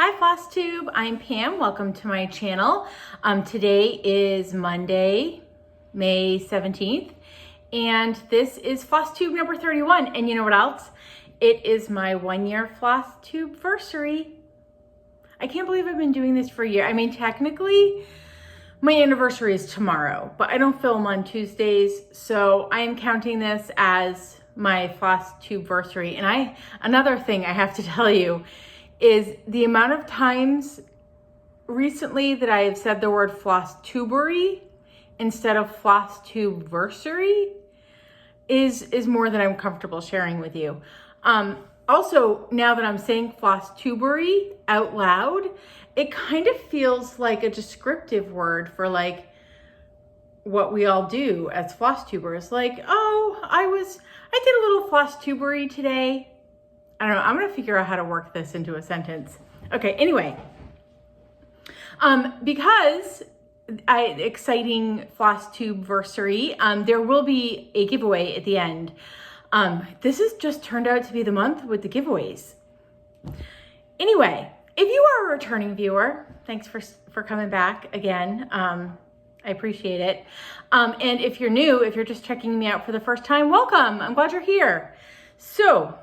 Hi Flosstube, I'm Pam. Welcome to my channel. Today is Monday, May 17th, and this is Flosstube number 31. And you know what else? It is my 1-year Flosstubeversary. I can't believe I've been doing this for a year. I mean, technically, my anniversary is tomorrow, but I don't film on Tuesdays, so I am counting this as my Flosstubeversary. And another thing I have to tell you is the amount of times recently that I have said the word Flosstubery instead of Flosstubeversary is more than I'm comfortable sharing with you. Also, now that I'm saying Flosstubery out loud, it kind of feels like a descriptive word for like what we all do as Flosstubers. Like, oh, I did a little Flosstubery today. I don't know, I'm gonna figure out how to work this into a sentence. Okay, anyway, because exciting Flosstubeversary, there will be a giveaway at the end. This has just turned out to be the month with the giveaways. Anyway, if you are a returning viewer, thanks for coming back again. I appreciate it. And if you're new, if you're just checking me out for the first time, welcome, I'm glad you're here. So,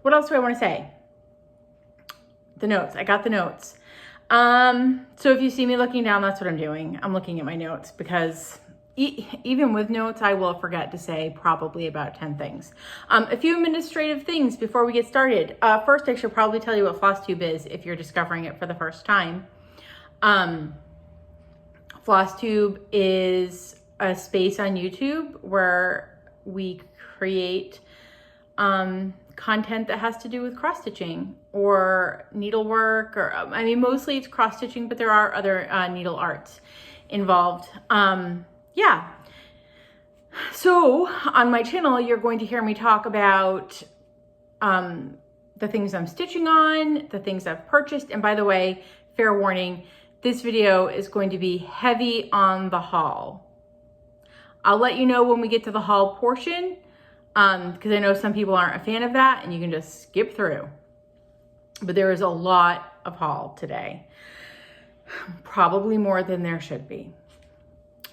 what else do I want to say? The notes, I got the notes. So if you see me looking down, that's what I'm doing. I'm looking at my notes because even with notes, I will forget to say probably about 10 things. A few administrative things before we get started. First, I should probably tell you what Flosstube is if you're discovering it for the first time. Flosstube is a space on YouTube where we create content that has to do with cross-stitching or needlework, or I mean, mostly it's cross-stitching, but there are other needle arts involved. Yeah. So on my channel, you're going to hear me talk about the things I'm stitching on, the things I've purchased. And by the way, fair warning, this video is going to be heavy on the haul. I'll let you know when we get to the haul portion, because I know some people aren't a fan of that and you can just skip through. But there is a lot of haul today. Probably more than there should be.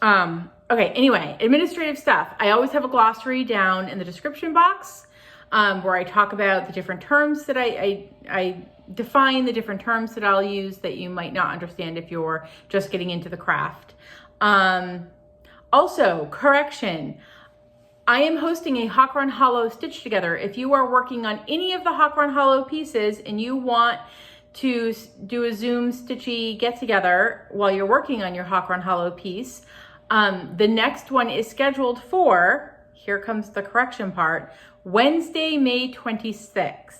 Okay, anyway, administrative stuff. I always have a glossary down in the description box where I talk about the different terms that I define the different terms that I'll use that you might not understand if you're just getting into the craft. Also, correction. I am hosting a Run Hollow Stitch Together. If you are working on any of the Run Hollow pieces and you want to do a Zoom Stitchy get together while you're working on your Run Hollow piece, the next one is scheduled for, here comes the correction part, Wednesday, May 26th.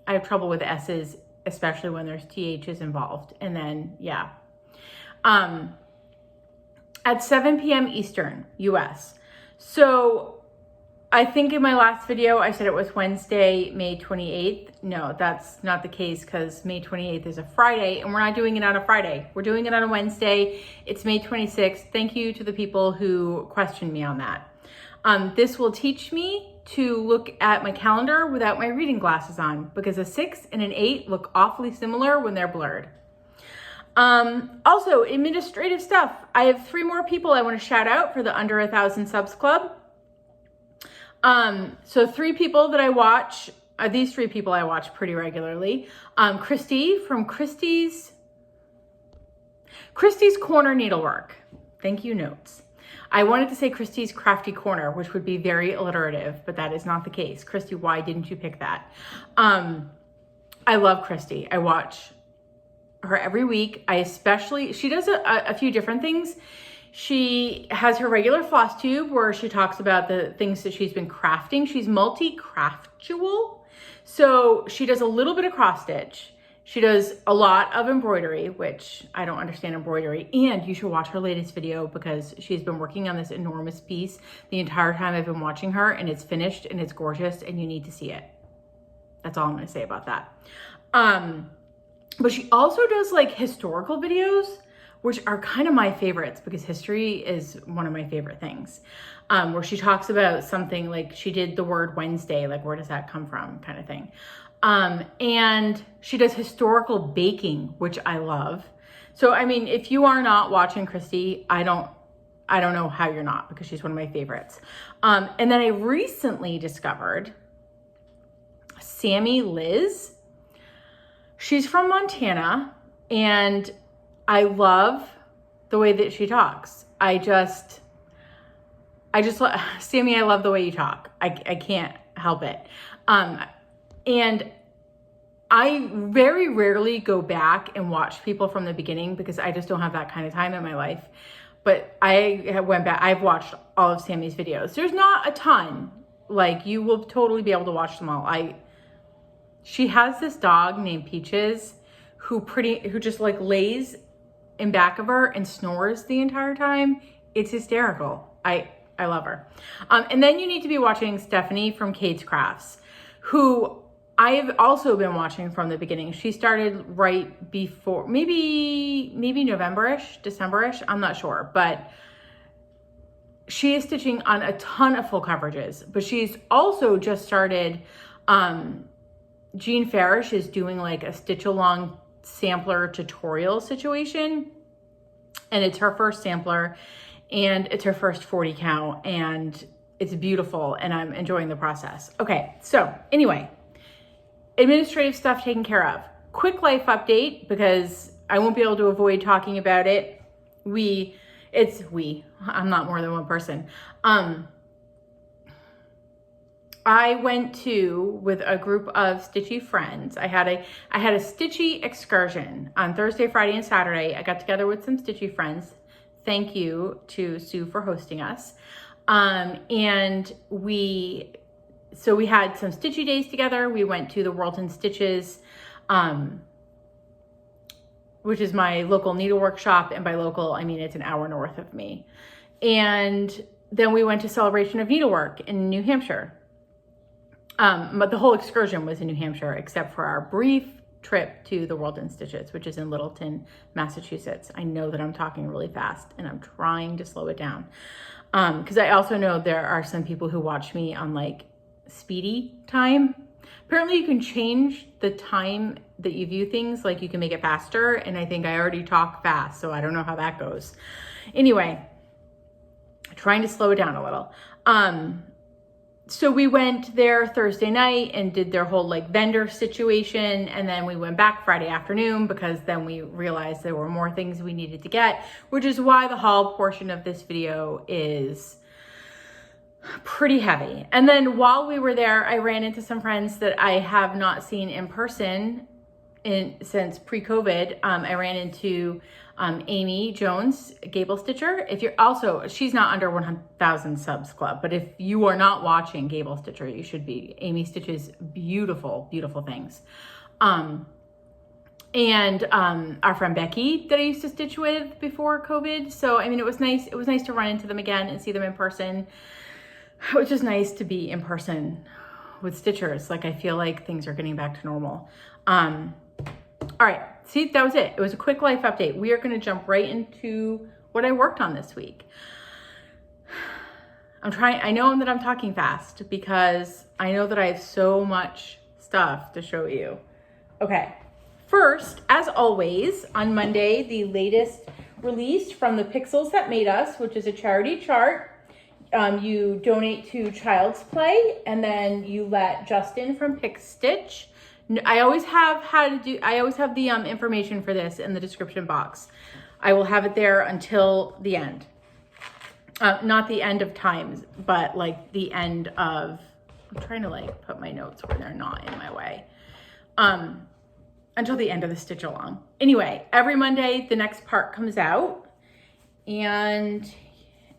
I have trouble with S's, especially when there's THs involved. And then, yeah. At 7 p.m. Eastern, US. So I think in my last video, I said it was Wednesday, May 28th. No, that's not the case because May 28th is a Friday and we're not doing it on a Friday. We're doing it on a Wednesday. It's May 26th. Thank you to the people who questioned me on that. This will teach me to look at my calendar without my reading glasses on because a 6 and an 8 look awfully similar when they're blurred. Also, administrative stuff. I have 3 more people I want to shout out for the Under 1,000 Subs Club. So 3 people that I watch, these 3 people I watch pretty regularly. Christy from Christy's Corner Needlework. Thank you, notes. I wanted to say Christy's Crafty Corner, which would be very alliterative, but that is not the case. Christy, why didn't you pick that? I love Christy. I watch her every week. She does a few different things. She has her regular Flosstube where she talks about the things that she's been crafting. She's multi-craftual. So she does a little bit of cross stitch. She does a lot of embroidery, which I don't understand embroidery. And you should watch her latest video because she's been working on this enormous piece the entire time I've been watching her, and it's finished and it's gorgeous and you need to see it. That's all I'm going to say about that. But she also does like historical videos, which are kind of my favorites because history is one of my favorite things. Where she talks about something like she did the word Wednesday, like where does that come from kind of thing. And she does historical baking, which I love. So, I mean, if you are not watching Christy, I don't know how you're not, because she's one of my favorites. And then I recently discovered Sammy Liz. She's from Montana, and I love the way that she talks. Sammy, I love the way you talk. I can't help it. And I very rarely go back and watch people from the beginning because I just don't have that kind of time in my life. But I went back, I've watched all of Sammy's videos. There's not a ton, like you will totally be able to watch them all. She has this dog named Peaches who just like lays in back of her and snores the entire time. It's hysterical. I love her. And then you need to be watching Stephanie from Kate's Crafts, who I've also been watching from the beginning. She started right before, maybe November-ish, December-ish, I'm not sure, but she is stitching on a ton of full coverages, but she's also just started, Jean Farish is doing like a stitch along sampler tutorial situation, and it's her first sampler and it's her first 40 count, and it's beautiful and I'm enjoying the process. Okay, so anyway, administrative stuff taken care of. Quick life update, because I won't be able to avoid talking about it. I'm not more than one person. I went with a group of Stitchy friends. I had a Stitchy excursion on Thursday, Friday, and Saturday. I got together with some Stitchy friends. Thank you to Sue for hosting us. And we had some Stitchy days together. We went to the World in Stitches, which is my local needlework shop. And by local, I mean, it's an hour north of me. And then we went to Celebration of Needlework in New Hampshire. But the whole excursion was in New Hampshire, except for our brief trip to the World in Stitches, which is in Littleton, Massachusetts. I know that I'm talking really fast and I'm trying to slow it down. Because I also know there are some people who watch me on like speedy time. Apparently you can change the time that you view things, like you can make it faster, and I think I already talk fast, so I don't know how that goes. Anyway, trying to slow it down a little. So we went there Thursday night and did their whole like vendor situation, and then we went back Friday afternoon because then we realized there were more things we needed to get, which is why the haul portion of this video is pretty heavy. And then while we were there, I ran into some friends that I have not seen in person since pre-COVID. I ran into Amy Jones, Gable Stitcher. She's not under 1,000 subs club, but if you are not watching Gable Stitcher, you should be. Amy stitches beautiful, beautiful things. And our friend Becky that I used to stitch with before COVID. So, I mean, it was nice. It was nice to run into them again and see them in person. It was just nice to be in person with stitchers. Like, I feel like things are getting back to normal. All right, see, that was it. It was a quick life update. We are going to jump right into what I worked on this week. I know that I'm talking fast because I know that I have so much stuff to show you. Okay, first, as always, on Monday, the latest release from the Pixels That Made Us, which is a charity chart. You donate to Child's Play, and then you let Justin from pixstitch. I always have the information for this in the description box. I will have it there until the end. Not the end of times, but like the end of, I'm trying to like put my notes where they're not in my way. Until the end of the stitch along. Anyway, every Monday, the next part comes out, and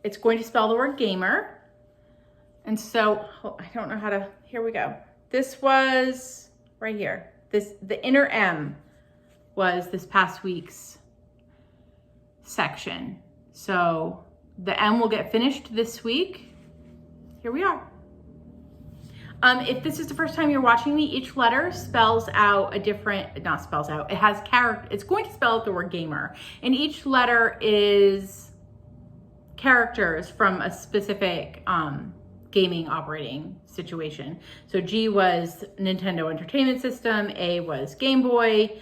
it's going to spell the word gamer. And so, I don't know how to, here we go. This was right here. The inner M was this past week's section. So the M will get finished this week. Here we are. If this is the first time you're watching me, each letter spells out it has character, it's going to spell out the word gamer. And each letter is characters from a specific gaming operating situation. So G was Nintendo Entertainment System, A was Game Boy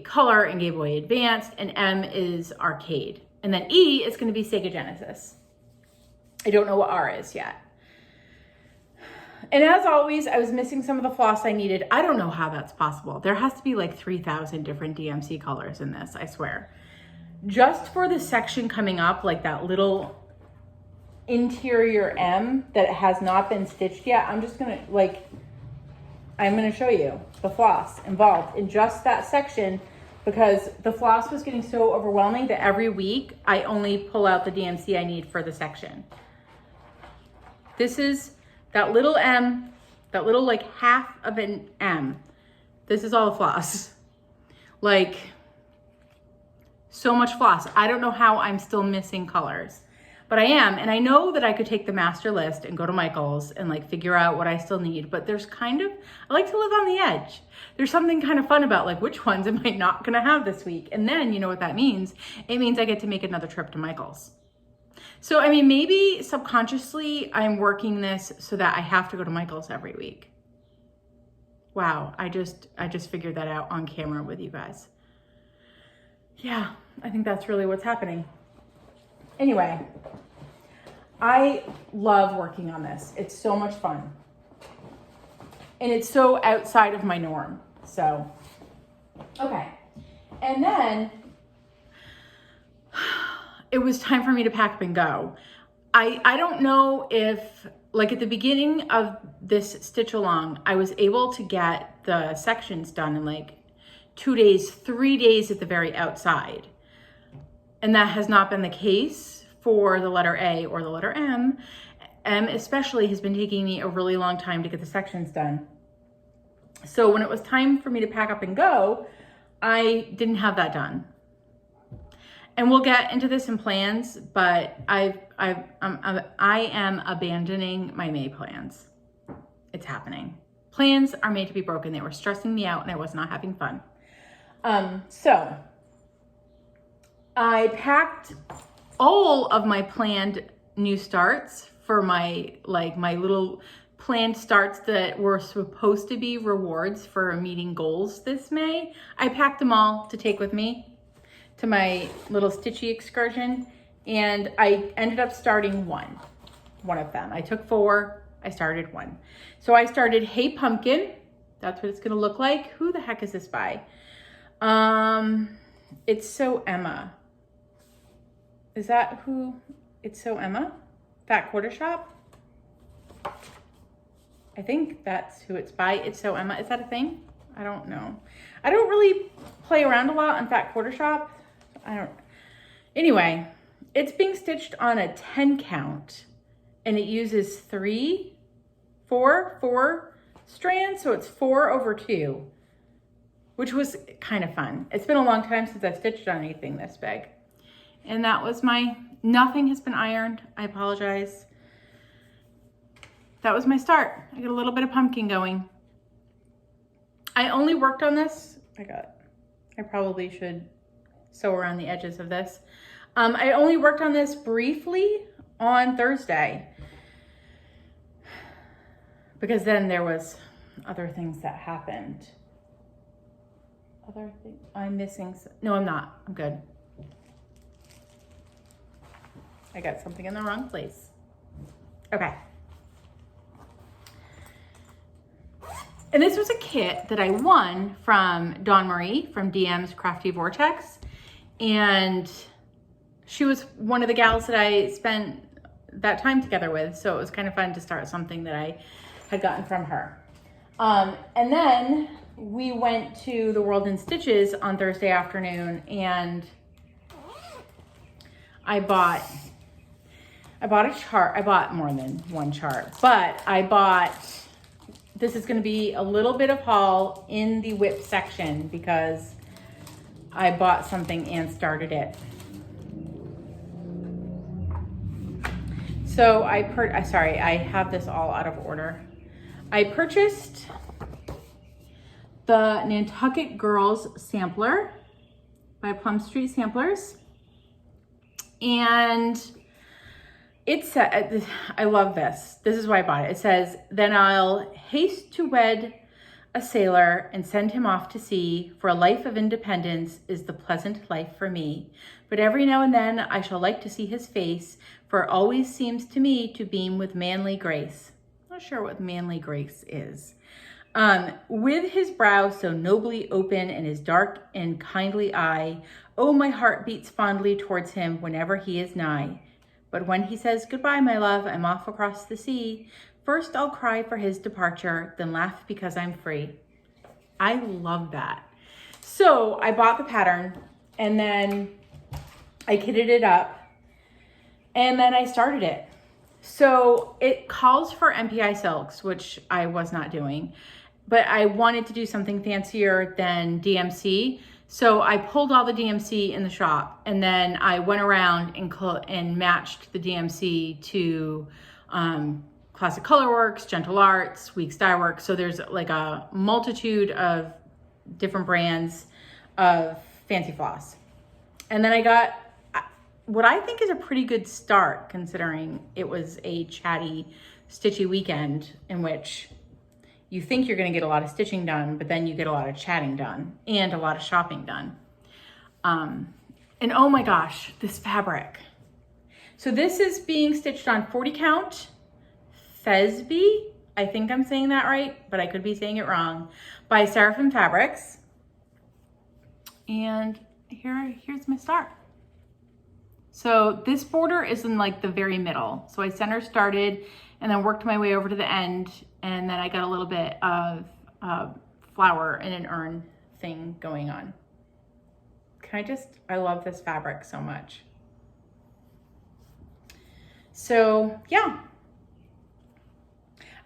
Color, and Game Boy Advanced, and M is arcade. And then E is going to be Sega Genesis. I don't know what R is yet. And as always, I was missing some of the floss I needed. I don't know how that's possible. There has to be like 3,000 different DMC colors in this, I swear. Just for the section coming up, like that little interior M that has not been stitched yet, I'm gonna show you the floss involved in just that section, because the floss was getting so overwhelming that every week I only pull out the DMC I need for the section. This is that little M, that little like half of an M. This is all the floss. Like, so much floss. I don't know how I'm still missing colors, but I am. And I know that I could take the master list and go to Michael's and like figure out what I still need, but there's I like to live on the edge. There's something kind of fun about like, which ones am I not gonna have this week? And then you know what that means? It means I get to make another trip to Michael's. So, I mean, maybe subconsciously I'm working this so that I have to go to Michael's every week. Wow, I just figured that out on camera with you guys. Yeah, I think that's really what's happening. Anyway, I love working on this. It's so much fun. And it's so outside of my norm. So, okay. And then it was time for me to pack up and go. I don't know if, like at the beginning of this stitch along, I was able to get the sections done in like 2 days, 3 days at the very outside. And that has not been the case for the letter A or the letter M. M especially has been taking me a really long time to get the sections done. So when it was time for me to pack up and go, I didn't have that done. And we'll get into this in plans, but I am abandoning my May plans. It's happening. Plans are made to be broken. They were stressing me out and I was not having fun. So I packed all of my planned new starts for my little planned starts that were supposed to be rewards for meeting goals this May. I packed them all to take with me to my little Stitchy excursion, and I ended up starting one of them. I took 4, I started 1. So I started Hey Pumpkin. That's what it's gonna look like. Who the heck is this by? It's So Emma. Is that who? It's So Emma? Fat Quarter Shop? I think that's who it's by. It's So Emma. Is that a thing? I don't know. I don't really play around a lot on Fat Quarter Shop. Anyway, it's being stitched on a 10 count and it uses 4 strands. So it's 4 over 2, which was kind of fun. It's been a long time since I've stitched on anything this big. And that was nothing has been ironed. I apologize. That was my start. I got a little bit of pumpkin going. I only worked on this. I probably should sew around the edges of this. I only worked on this briefly on Thursday because then there was other things that happened. I'm missing. No, I'm not. I'm good. I got something in the wrong place. Okay. And this was a kit that I won from Dawn Marie from DM's Crafty Vortex. And she was one of the gals that I spent that time together with. So it was kind of fun to start something that I had gotten from her. And then we went to the World in Stitches on Thursday afternoon and I bought a chart. I bought more than one chart, but this is going to be a little bit of haul in the WIP section because I bought something and started it. So I have this all out of order. I purchased the Nantucket Girls Sampler by Plum Street Samplers. And I love this. This is why I bought it. It says, then I'll haste to wed a sailor and send him off to sea, for a life of independence is the pleasant life for me. But every now and then I shall like to see his face, for it always seems to me to beam with manly grace. Not sure what manly grace is. With his brow so nobly open and his dark and kindly eye, oh, my heart beats fondly towards him whenever he is nigh. But when he says, goodbye, my love, I'm off across the sea, first I'll cry for his departure, then laugh because I'm free. I love that. So I bought the pattern and then I kitted it up and then I started it. So it calls for MPI silks, which I was not doing, but I wanted to do something fancier than DMC. So I pulled all the DMC in the shop and then I went around and matched the DMC to Classic Colorworks, Gentle Arts, Weeks Dye Works. So there's like a multitude of different brands of fancy floss. And then I got what I think is a pretty good start, considering it was a chatty, stitchy weekend in which you think you're going to get a lot of stitching done, but then you get a lot of chatting done and a lot of shopping done. And oh my gosh, this fabric. So this is being stitched on 40 count Thesby. I think I'm saying that right, but I could be saying it wrong, by Seraphim Fabrics. And here's my start. So this border is in like the very middle. So I center started and then worked my way over to the end. And then I got a little bit of flower in an urn thing going on. I love this fabric so much. So yeah.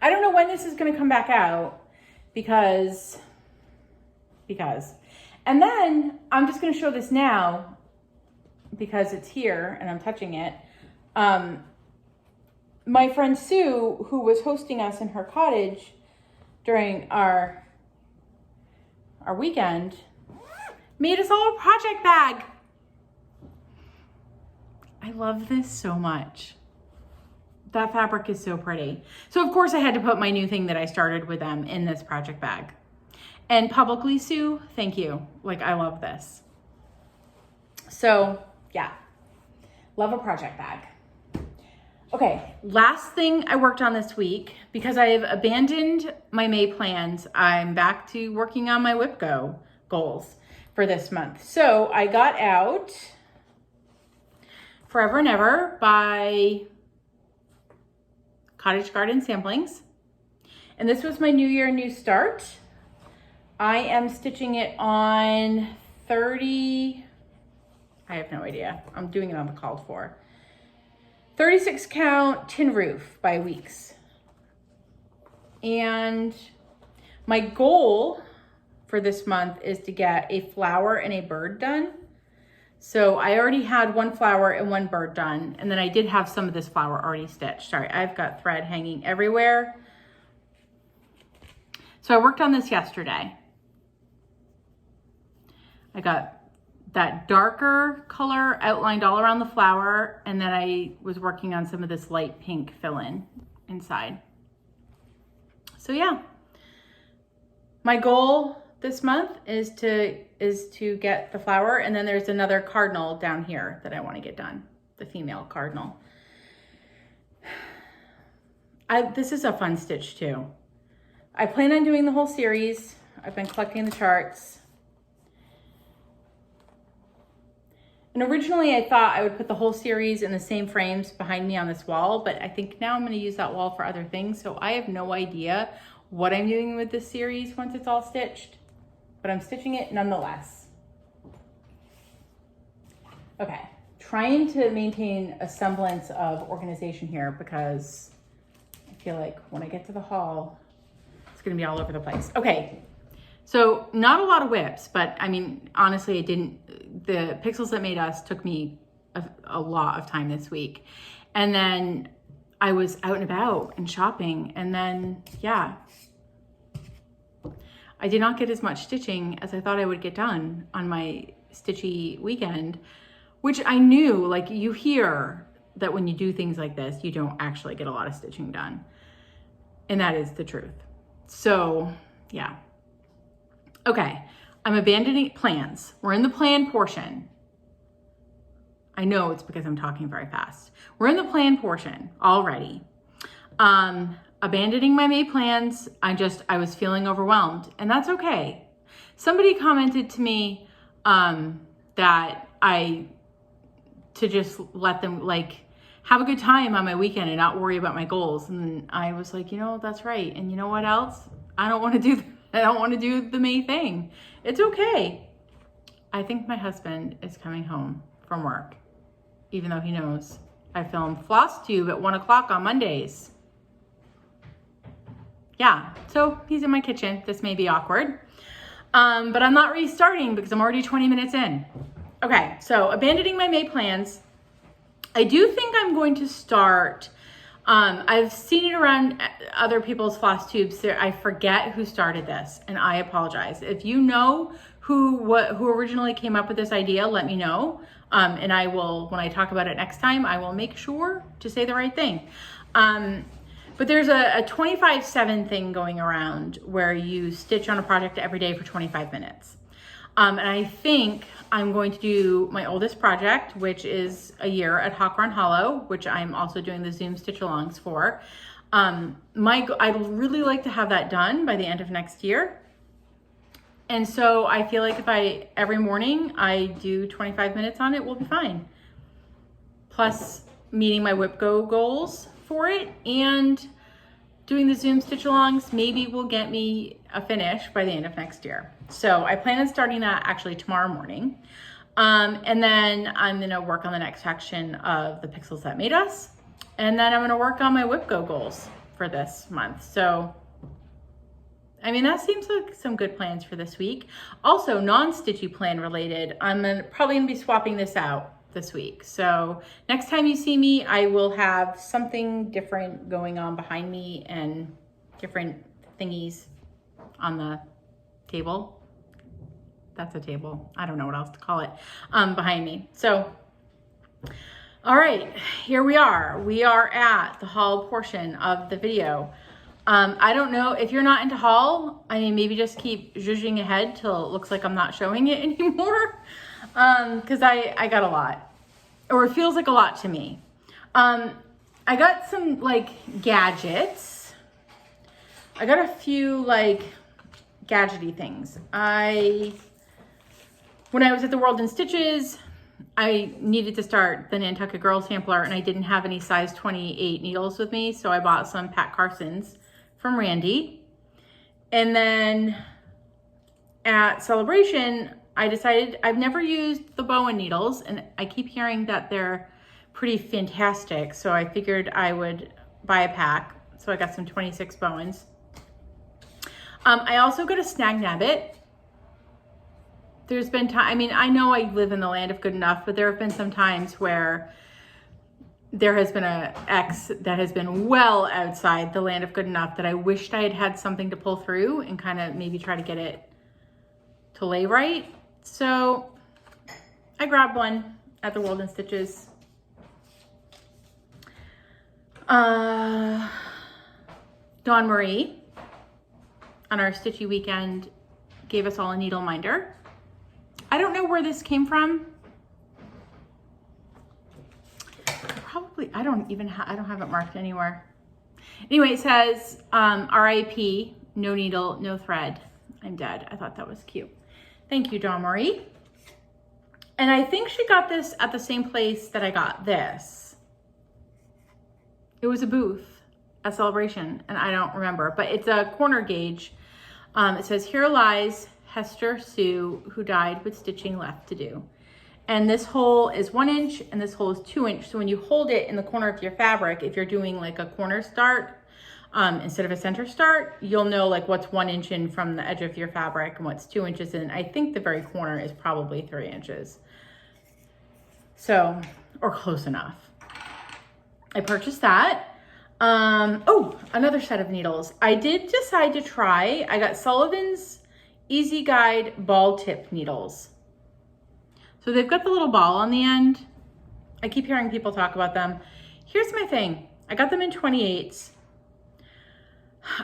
I don't know when this is gonna come back out because, and then I'm just gonna show this now because it's here and I'm touching it. My friend Sue, who was hosting us in her cottage during our weekend, made us all a project bag. I love this so much. That fabric is so pretty. So of course I had to put my new thing that I started with them in this project bag. And publicly, Sue, thank you. Like, I love this. So yeah, love a project bag. Okay, last thing I worked on this week, because I have abandoned my May plans, I'm back to working on my WIPGO goals for this month. So I got out Forever and Ever by Cottage Garden Samplings. And this was my New Year, New Start. I am stitching it on 30, I have no idea. I'm doing it on the called for. 36 count Tin Roof by Weeks. And my goal for this month is to get a flower and a bird done. So I already had one flower and one bird done. And then I did have some of this flower already stitched. Sorry, I've got thread hanging everywhere. So I worked on this yesterday. I got that darker color outlined all around the flower, and then I was working on some of this light pink fill-in inside. So yeah, my goal this month is to get the flower, and then there's another cardinal down here that I want to get done, the female cardinal. This is a fun stitch too. I plan on doing the whole series. I've been collecting the charts. And originally I thought I would put the whole series in the same frames behind me on this wall, but I think now I'm going to use that wall for other things. So I have no idea what I'm doing with this series once it's all stitched, but I'm stitching it nonetheless. Okay, trying to maintain a semblance of organization here because I feel like when I get to the haul, it's going to be all over the place. Okay. So not a lot of whips, but I mean, honestly, the Pixels That Made Us took me a lot of time this week. And then I was out and about and shopping. And then, yeah, I did not get as much stitching as I thought I would get done on my stitchy weekend, which I knew, like, you hear that when you do things like this, you don't actually get a lot of stitching done. And that is the truth. So yeah. Okay, I'm abandoning plans. We're in the plan portion. I know it's because I'm talking very fast. We're in the plan portion already. Abandoning my May plans. I was feeling overwhelmed, and that's okay. Somebody commented to me that to just let them like have a good time on my weekend and not worry about my goals. And I was like, you know, that's right. And you know what else? I don't want to do the May thing. It's okay. I think my husband is coming home from work, even though he knows I film Flosstube at 1 o'clock on Mondays. Yeah, so he's in my kitchen. This may be awkward, but I'm not restarting because I'm already 20 minutes in. Okay, so abandoning my May plans. I do think I'm going to start, I've seen it around other people's floss tubes. I forget who started this, and I apologize. If you know who originally came up with this idea, let me know. And I will, when I talk about it next time, I will make sure to say the right thing. But there's a 25/7 thing going around where you stitch on a project every day for 25 minutes. And I think I'm going to do my oldest project, which is a year at Run Hollow, which I'm also doing the Zoom stitch alongs for. I'd really like to have that done by the end of next year. And so I feel like if every morning I do 25 minutes on it, we'll be fine. Plus meeting my WIPGO goals for it and doing the Zoom stitch alongs maybe will get me a finish by the end of next year. So I plan on starting that actually tomorrow morning. And then I'm gonna work on the next section of the Pixels That Made Us. And then I'm gonna work on my WIPGO goals for this month. So, I mean, that seems like some good plans for this week. Also, non-stitchy plan related, I'm probably gonna be swapping this out this week. So next time you see me, I will have something different going on behind me and different thingies on the table. That's a table. I don't know what else to call it, behind me. So, all right, here we are. We are at the haul portion of the video. I don't know if you're not into haul. I mean, maybe just keep zhuzhing ahead till it looks like I'm not showing it anymore. Cause I got a lot, or it feels like a lot to me. I got some like gadgets. I got a few like gadgety things. When I was at the World in Stitches, I needed to start the Nantucket Girl Sampler and I didn't have any size 28 needles with me. So I bought some Pat Carson's from Randy. And then at Celebration, I decided I've never used the Bowen needles and I keep hearing that they're pretty fantastic. So I figured I would buy a pack. So I got some 26 Bowens. I also got a Snag Nabbit. There's been time, I mean, I know I live in the land of good enough, but there have been some times where there has been an X that has been well outside the land of good enough that I wished I had had something to pull through and kind of maybe try to get it to lay right. So I grabbed one at the World in Stitches. Dawn Marie on our Stitchy weekend gave us all a needle minder. I don't know where this came from. Probably, I don't have it marked anywhere. Anyway, it says, RIP, no needle, no thread. I'm dead. I thought that was cute. Thank you, Dawn Marie. And I think she got this at the same place that I got this. It was a booth at Celebration, and I don't remember, but it's a corner gauge. It says, here lies Hester Sue, who died with stitching left to do. And this hole is 1 inch and this hole is 2 inch. So when you hold it in the corner of your fabric, if you're doing like a corner start instead of a center start, you'll know like what's 1 inch in from the edge of your fabric and what's 2 inches in. I think the very corner is probably 3 inches. So, or close enough. I purchased that. Oh, another set of needles. I did decide to try, I got Sullivan's Easy Guide ball tip needles. So they've got the little ball on the end. I keep hearing people talk about them. Here's my thing. I got them in 28s.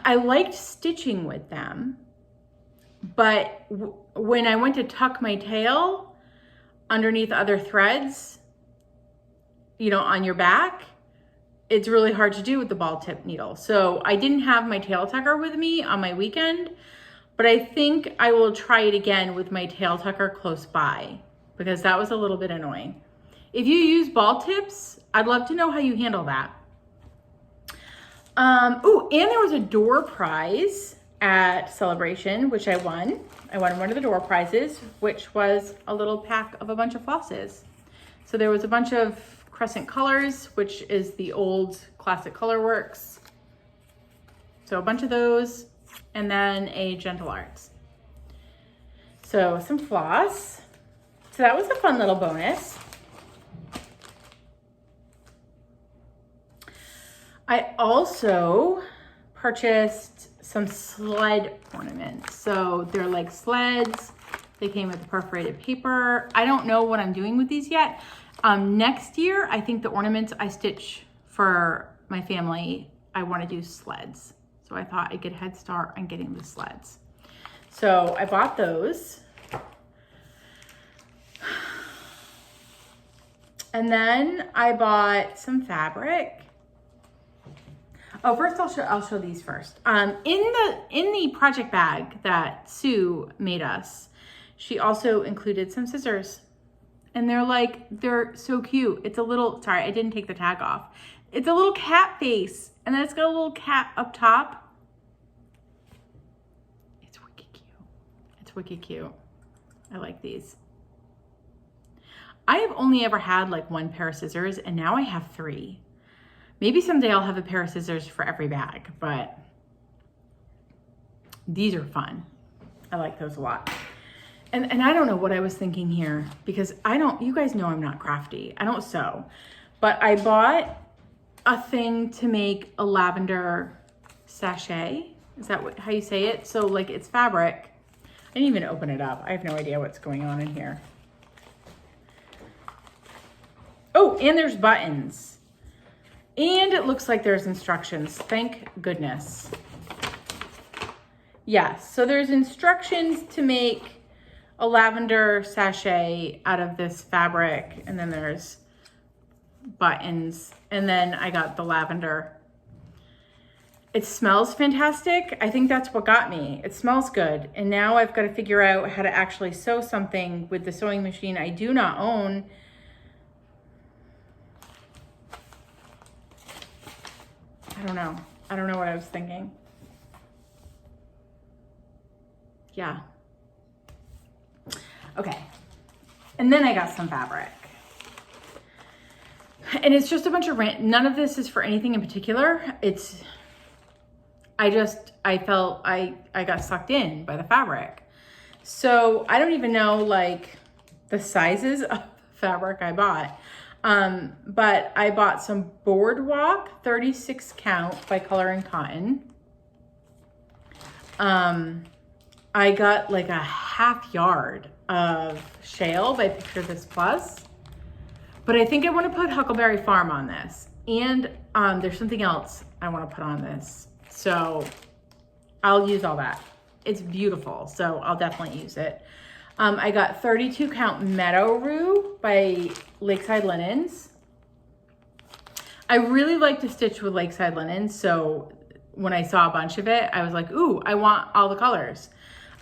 I liked stitching with them, but when I went to tuck my tail underneath other threads, you know, on your back, it's really hard to do with the ball tip needle. So I didn't have my tail tucker with me on my weekend, but I think I will try it again with my tail tucker close by because that was a little bit annoying. If you use ball tips, I'd love to know how you handle that. Oh, and there was a door prize at Celebration, which I won. I won one of the door prizes, which was a little pack of a bunch of flosses. So there was a bunch of Crescent Colors, which is the old classic Colorworks. So a bunch of those, and then a Gentle Arts. So some floss. So that was a fun little bonus. I also purchased some sled ornaments. So they're like sleds. They came with the perforated paper. I don't know what I'm doing with these yet. Next year, I think the ornaments I stitch for my family, I want to do sleds. So I thought I'd get a head start on getting the sleds. So I bought those. And then I bought some fabric. Oh, first I'll show these first. In the project bag that Sue made us, she also included some scissors. And they're so cute. It's a little, sorry, I didn't take the tag off. It's a little cat face, and then it's got a little cat up top. It's wicked cute. It's wicked cute. I like these. I have only ever had like one pair of scissors, and now I have 3. Maybe someday I'll have a pair of scissors for every bag, but these are fun. I like those a lot. And I don't know what I was thinking here because you guys know I'm not crafty. I don't sew, but I bought a thing to make a lavender sachet. Is that how you say it? So like it's fabric. I didn't even open it up. I have no idea what's going on in here. Oh, and there's buttons. And it looks like there's instructions. Thank goodness. Yes, so there's instructions to make a lavender sachet out of this fabric, and then there's buttons, and then I got the lavender. It smells fantastic. I think that's what got me. It smells good, and now I've got to figure out how to actually sew something with the sewing machine I do not own. I don't know what I was thinking. Yeah. Okay, and then I got some fabric. And it's just a bunch of none of this is for anything in particular. I felt I got sucked in by the fabric. So I don't even know like the sizes of fabric I bought. But I bought some Boardwalk 36 count by Color and Cotton. I got like a half yard of shale by Picture This Plus, but I think I want to put Huckleberry Farm on this, and there's something else I want to put on this, so I'll use all that. It's beautiful, so I'll definitely use it. I got 32 count Meadow Rue by Lakeside Linens. I really like to stitch with Lakeside Linens, so when I saw a bunch of it, I was like, ooh, I want all the colors.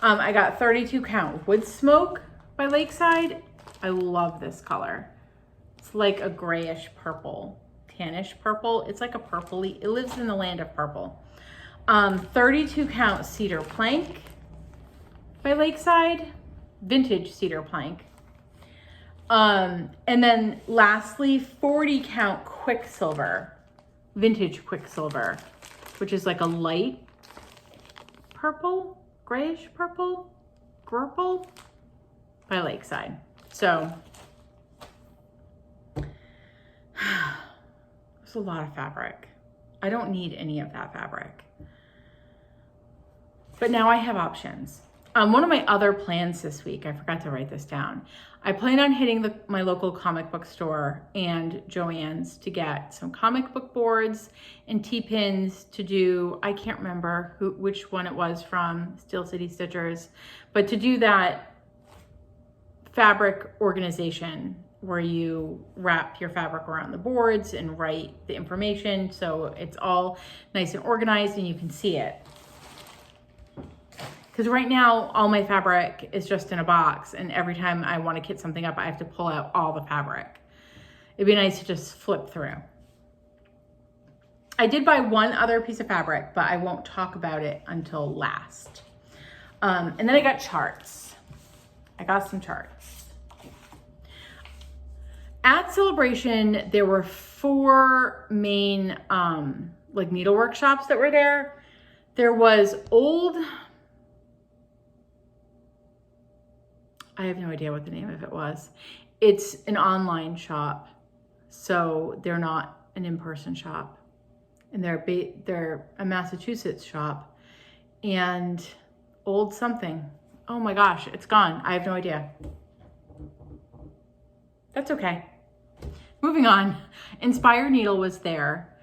I got 32 count Wood Smoke by Lakeside. I love this color. It's like a grayish purple, tannish purple. It's like a purpley, it lives in the land of purple. 32 count Cedar Plank by Lakeside, vintage cedar plank. And then lastly, 40 count Quicksilver, vintage Quicksilver, which is like a light purple, grayish purple, by Lakeside. So there's a lot of fabric. I don't need any of that fabric. But now I have options. One of my other plans this week, I forgot to write this down. I plan on hitting my local comic book store and Joann's to get some comic book boards and T-pins to do, I can't remember which one it was from Steel City Stitchers, but to do that fabric organization where you wrap your fabric around the boards and write the information so it's all nice and organized and you can see it. Because right now, all my fabric is just in a box, and every time I want to kit something up, I have to pull out all the fabric. It'd be nice to just flip through. I did buy one other piece of fabric, but I won't talk about it until last. And then I got charts. I got some charts. At Celebration, there were 4 main like needle workshops that were there. There was I have no idea what the name of it was. It's an online shop, so they're not an in-person shop. And they're a Massachusetts shop. And Old something. Oh my gosh, it's gone. I have no idea. That's okay. Moving on. Inspire Needle was there.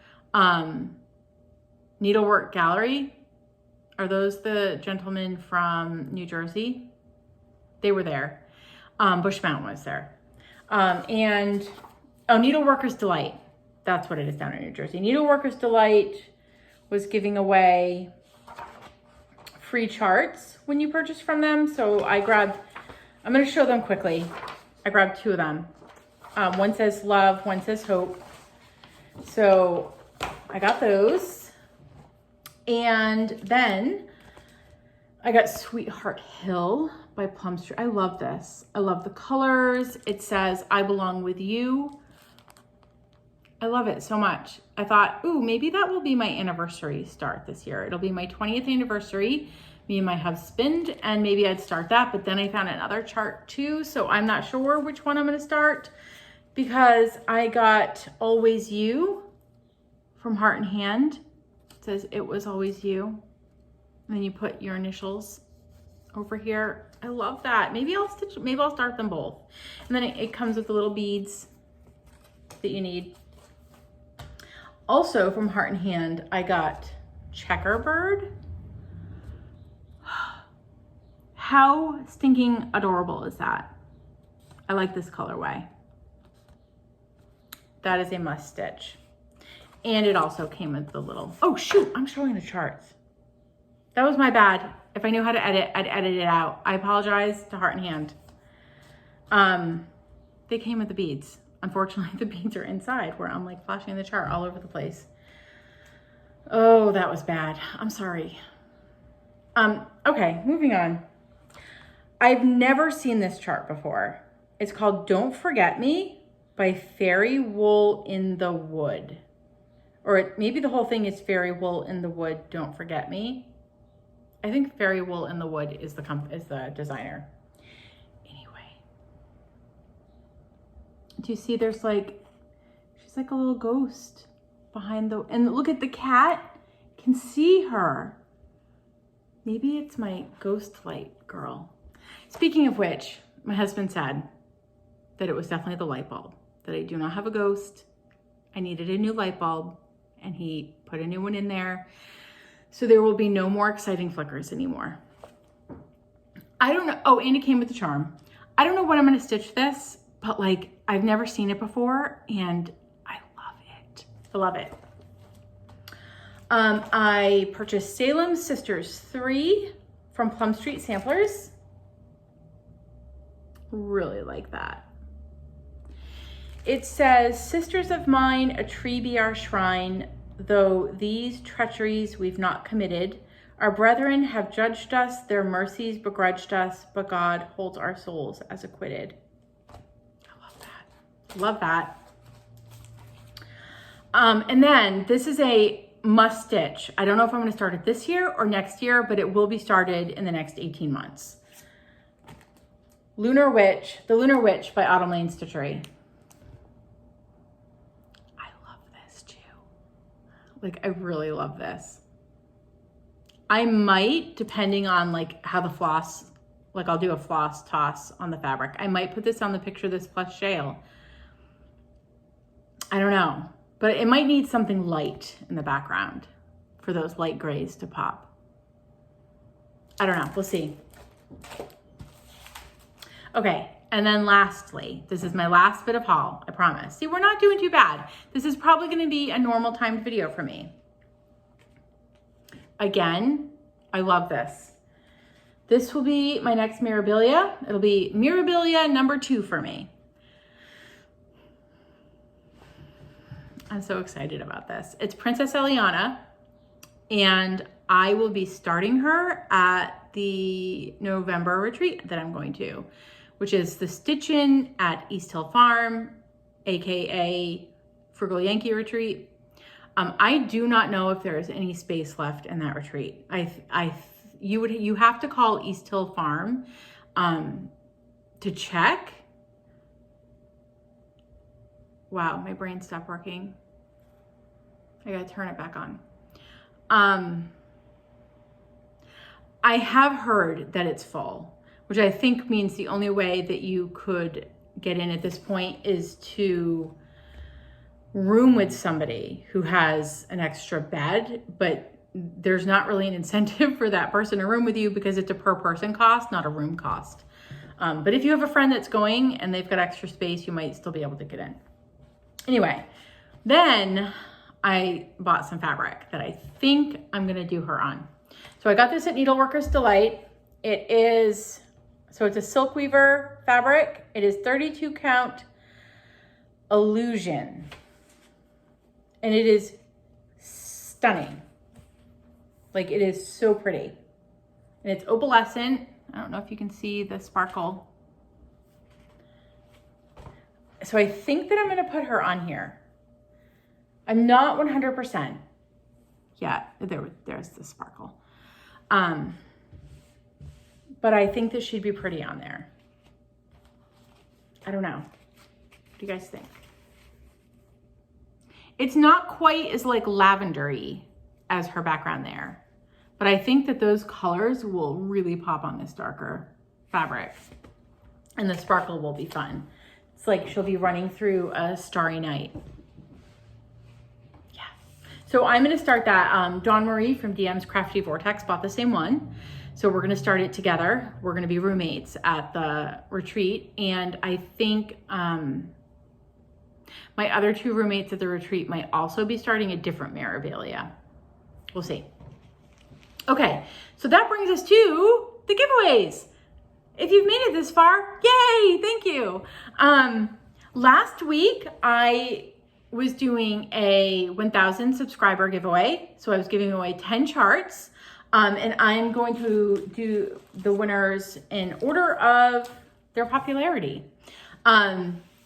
Needlework Gallery. Are those the gentlemen from New Jersey? They were there. Bush Mountain was there. Needleworkers Delight. That's what it is down in New Jersey. Needleworkers Delight was giving away free charts when you purchase from them. So I'm going to show them quickly. I grabbed 2 of them. One says love, one says hope. So I got those. And then I got Sweetheart Hill by Plum Street. I love this. I love the colors. It says, I belong with you. I love it so much. I thought, ooh, maybe that will be my anniversary start this year. It'll be my 20th anniversary, me and my husband, and maybe I'd start that. But then I found another chart too, so I'm not sure which one I'm gonna start because I got Always You from Heart and Hand. It says, it was always you. And then you put your initials over here. I love that. Maybe I'll start them both. And then it comes with the little beads that you need. Also from Heart and Hand, I got Checkerbird. How stinking adorable is that? I like this colorway. That is a must stitch. And it also came with the little, oh shoot, I'm showing the charts. That was my bad. If I knew how to edit, I'd edit it out. I apologize to Heart and Hand. They came with the beads. Unfortunately, the beads are inside where I'm like flashing the chart all over the place. Oh, that was bad. I'm sorry. Okay, moving on. I've never seen this chart before. It's called Don't Forget Me by Fairy Wool in the Wood. Or maybe the whole thing is Fairy Wool in the Wood, Don't Forget Me. I think Fairy Wool in the Wood is the designer. Anyway. Do you see she's like a little ghost behind and look at the cat, can see her. Maybe it's my ghost light girl. Speaking of which, my husband said that it was definitely the light bulb, that I do not have a ghost. I needed a new light bulb and he put a new one in there. So there will be no more exciting flickers anymore. I don't know. Oh, and it came with the charm. I don't know when I'm going to stitch this, but like I've never seen it before and I love it. I love it. I purchased Salem Sisters 3 from Plum Street Samplers. Really like that. It says, Sisters of mine, a tree be our shrine, though these treacheries we've not committed. Our brethren have judged us, their mercies begrudged us, but God holds our souls as acquitted. I love that. Love that. And then this is a must stitch. I don't know if I'm going to start it this year or next year, but it will be started in the next 18 months. The Lunar Witch by Autumn Lane Stitchery. I love this too. Like, I really love this. I might, depending on like how the floss, like I'll do a floss toss on the fabric. I might put this on the picture, this plush shale. I don't know, but it might need something light in the background for those light grays to pop. I don't know, we'll see. Okay, and then lastly, this is my last bit of haul, I promise. See, we're not doing too bad. This is probably gonna be a normal timed video for me. Again, I love this. This will be my next Mirabilia. It'll be Mirabilia number 2 for me. I'm so excited about this. It's Princess Eliana, and I will be starting her at the November retreat that I'm going to, which is the Stitchin at East Hill Farm, AKA Frugal Yankee retreat. I do not know if there is any space left in that retreat. You have to call East Hill Farm to check. Wow, my brain stopped working. I gotta turn it back on. I have heard that it's full, which I think means the only way that you could get in at this point is to room with somebody who has an extra bed, but there's not really an incentive for that person to room with you because it's a per person cost, not a room cost. But if you have a friend that's going and they've got extra space, you might still be able to get in. Anyway, then I bought some fabric that I think I'm gonna do her on. So I got this at Needleworker's Delight. It's a silk weaver fabric. It is 32 count Illusion. And it is stunning. Like, it is so pretty. And it's opalescent. I don't know if you can see the sparkle. So I think that I'm gonna put her on here. I'm not 100%. Yeah, there's the sparkle. But I think that she'd be pretty on there. I don't know. What do you guys think? It's not quite as like lavender-y as her background there, but I think that those colors will really pop on this darker fabric, and the sparkle will be fun. It's like she'll be running through a starry night. Yeah. So I'm gonna start that. Dawn Marie from DM's Crafty Vortex bought the same one. So we're gonna start it together. We're gonna be roommates at the retreat. And I think my other 2 roommates at the retreat might also be starting a different Mirabilia. We'll see. Okay, so that brings us to the giveaways. If you've made it this far, yay, thank you. Last week, I was doing a 1,000 subscriber giveaway. So I was giving away 10 charts, and I'm going to do the winners in order of their popularity.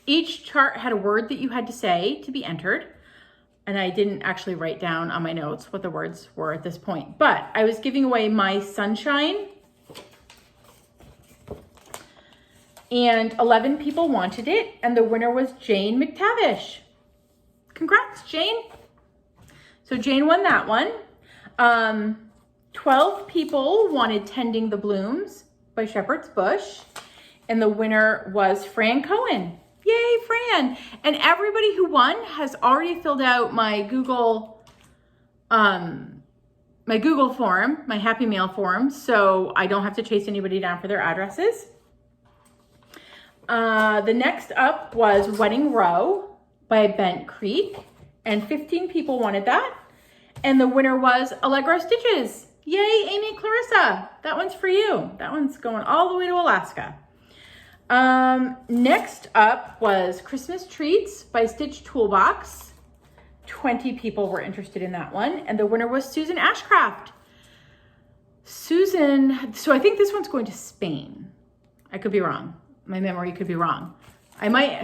Each chart had a word that you had to say to be entered. And I didn't actually write down on my notes what the words were at this point, but I was giving away My Sunshine, and 11 people wanted it, and the winner was Jane McTavish. Congrats, Jane. So Jane won that one. 12 people wanted Tending the Blooms by Shepherd's Bush, and the winner was Fran Cohen. Yay, Fran. And everybody who won has already filled out my Google form, my Happy Mail form, so I don't have to chase anybody down for their addresses. The next up was Wedding Row by Bent Creek, and 15 people wanted that. And the winner was Allegro Stitches. Yay, Amy Clarissa. That one's for you. That one's going all the way to Alaska. Next up was Christmas Treats by Stitch Toolbox. 20 people were interested in that one, and the winner was Susan Ashcraft. Susan, so I think this one's going to Spain. I could be wrong. My memory could be wrong.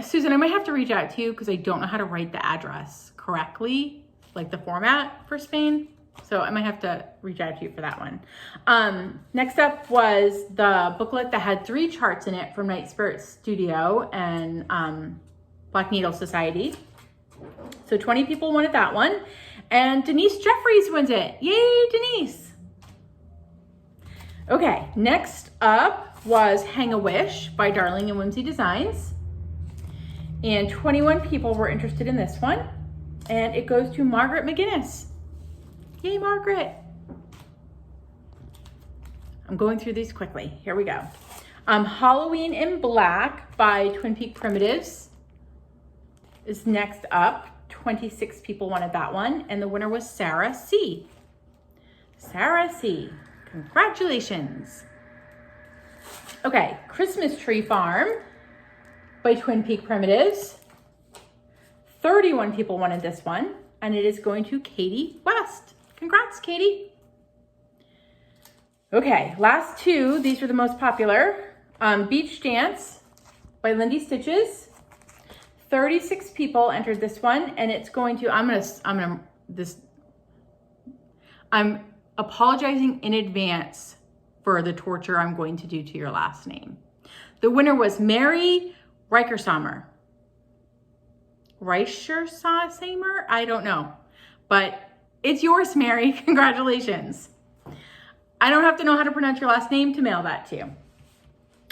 Susan, I might have to reach out to you because I don't know how to write the address correctly, like the format for Spain. So I might have to reach out to you for that one. Next up was the booklet that had 3 charts in it from Night Spirit Studio and Black Needle Society. So 20 people wanted that one. And Denise Jeffries wins it. Yay, Denise. Okay, next up was Hang a Wish by Darling and Whimsy Designs. And 21 people were interested in this one. And it goes to Margaret McGinnis. Yay, Margaret. I'm going through these quickly. Here we go. Halloween in Black by Twin Peak Primitives is next up. 26 people wanted that one. And the winner was Sarah C. Sarah C. Congratulations. Okay, Christmas Tree Farm by Twin Peak Primitives. 31 people wanted this one, and it is going to Katie West. Congrats, Katie. Okay, last two. These were the most popular. Beach Dance by Lindy Stitches. 36 people entered this one, and it's going to, I'm apologizing in advance for the torture I'm going to do to your last name. The winner was Mary Reichersamer. Reichersamer? I don't know, but it's yours, Mary. Congratulations. I don't have to know how to pronounce your last name to mail that to you.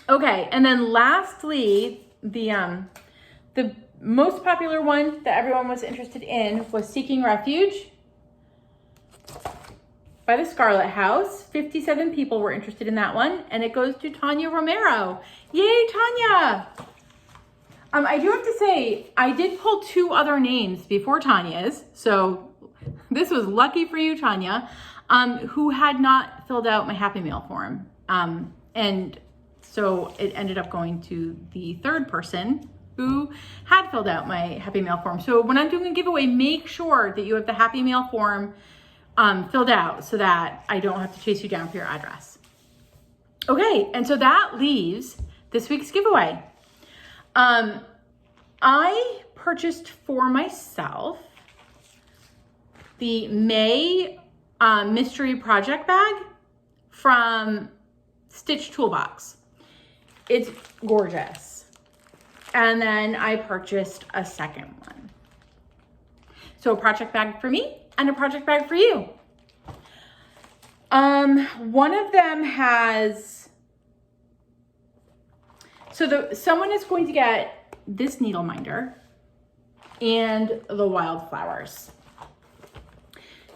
Okay, and then lastly, the most popular one that everyone was interested in was Seeking Refuge by the Scarlet House. 57 people were interested in that one, and it goes to Tanya Romero. Yay, Tanya! I do have to say, I did pull 2 other names before Tanya's, so this was lucky for you, Tanya, who had not filled out my Happy Mail form. And so it ended up going to the 3rd person who had filled out my Happy Mail form. So when I'm doing a giveaway, make sure that you have the Happy Mail form filled out so that I don't have to chase you down for your address. Okay, and so that leaves this week's giveaway. I purchased for myself the May mystery project bag from Stitch Toolbox. It's gorgeous. And then I purchased a second one. So a project bag for me and a project bag for you. One of them has, someone is going to get this needle minder and the wildflowers.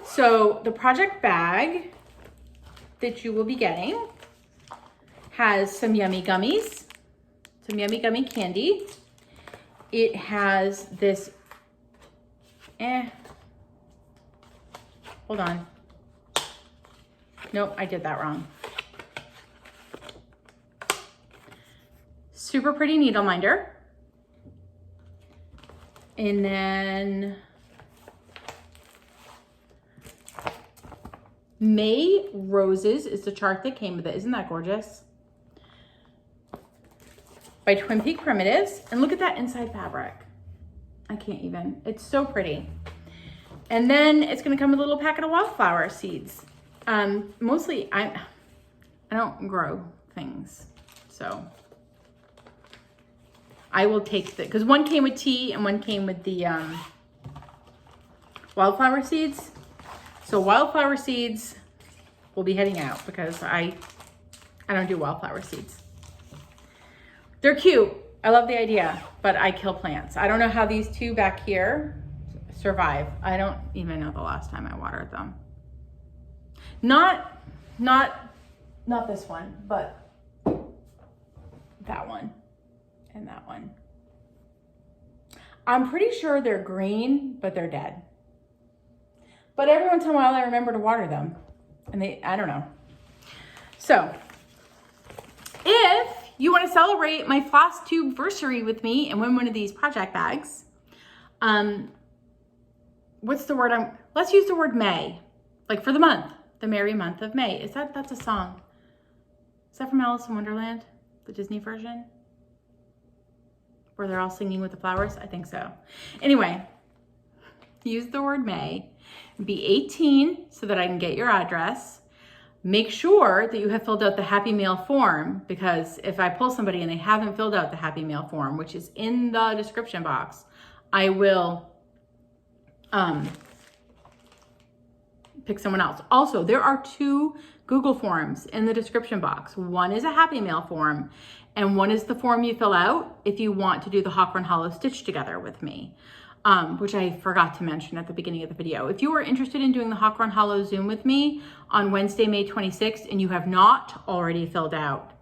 So the project bag that you will be getting has some yummy gummies, some yummy gummy candy. It has this, hold on. Nope, I did that wrong. Super pretty needle minder. And then May Roses is the chart that came with it. Isn't that gorgeous? By Twin Peak Primitives. And look at that inside fabric. I can't even. It's so pretty. And then it's going to come with a little packet of wildflower seeds. Mostly, I don't grow things, so I will take the, because one came with tea and one came with the wildflower seeds. So wildflower seeds will be heading out because I don't do wildflower seeds. They're cute. I love the idea, but I kill plants. I don't know how these two back here survive. I don't even know the last time I watered them. Not this one, but that one and that one. I'm pretty sure they're green, but they're dead. But every once in a while I remember to water them, and I don't know. So if you want to celebrate my Flosstubeversary with me and win one of these project bags, what's the word let's use the word May, like for the month, the merry month of May. That's a song. Is that from Alice in Wonderland, the Disney version? Where they're all singing with the flowers? I think so. Anyway, use the word May. Be 18 so that I can get your address. Make sure that you have filled out the Happy Mail form, because if I pull somebody and they haven't filled out the Happy Mail form, which is in the description box, I will pick someone else. Also, there are 2 Google Forms in the description box. One is a Happy Mail form, and one is the form you fill out if you want to do the Run Hollow Stitch together with me, which I forgot to mention at the beginning of the video. If you are interested in doing the Run Hollow Zoom with me on Wednesday, May 26th, and you have not already filled out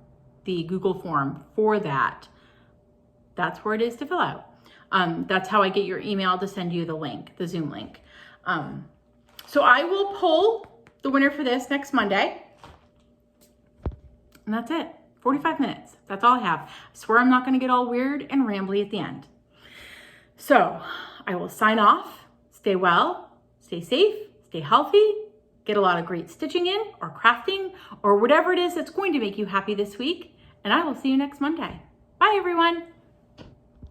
the Google form for that, that's where it is to fill out. That's how I get your email to send you the link, the Zoom link. So I will pull the winner for this next Monday. And that's it. 45 minutes. That's all I have. I swear I'm not going to get all weird and rambly at the end. So I will sign off. Stay well, stay safe, stay healthy, get a lot of great stitching in or crafting or whatever it is that's going to make you happy this week. And I will see you next Monday. Bye, everyone.